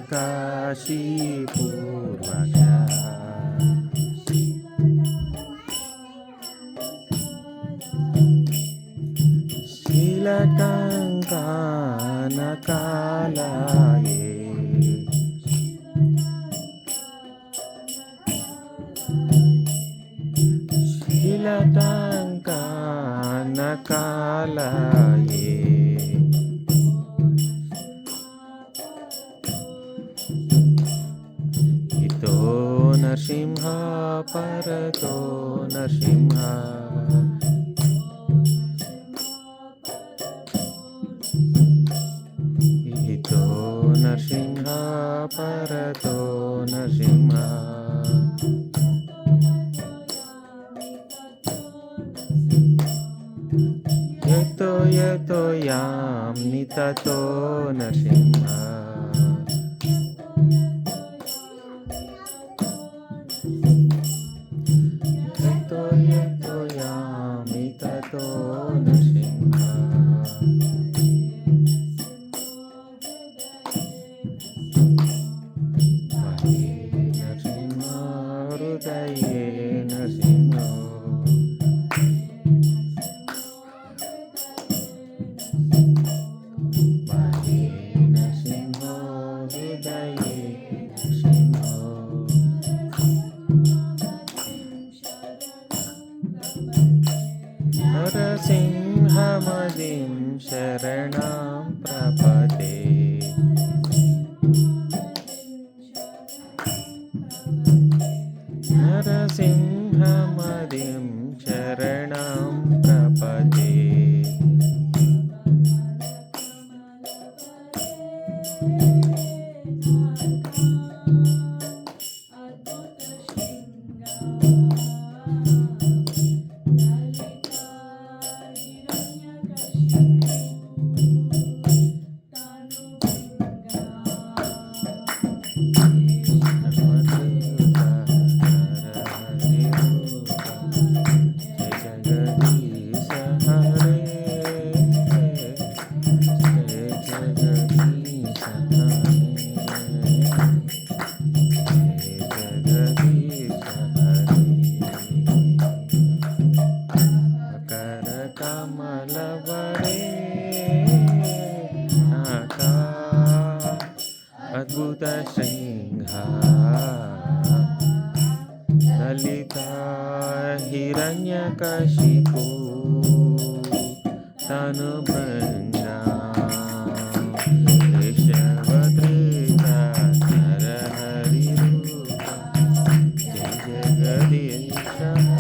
हिरण्यकाशी पूर्वशः शीलटङ्कानकालये शीलटङ्कानकालये इतो नरसिंह परतो नरसिंह इतो नरसिंह परतो नरसिंह यतो यतो याम्नि ततो नरसिंह यतो यतो यामि ततो नरसिंह बाह्ये नरसिंह हृदये नरसिंह बाह्ये नरसिंह हृदये नरसिंह नरसिंहमदिं शरणं प्रपदे नरसिंहमदिं शरणं प्रपदे अद्भुत सिंह ललिता हिरण्यकशिपु तनुभृङ्गा केशवधृता नरहरिरूप जय जगदीश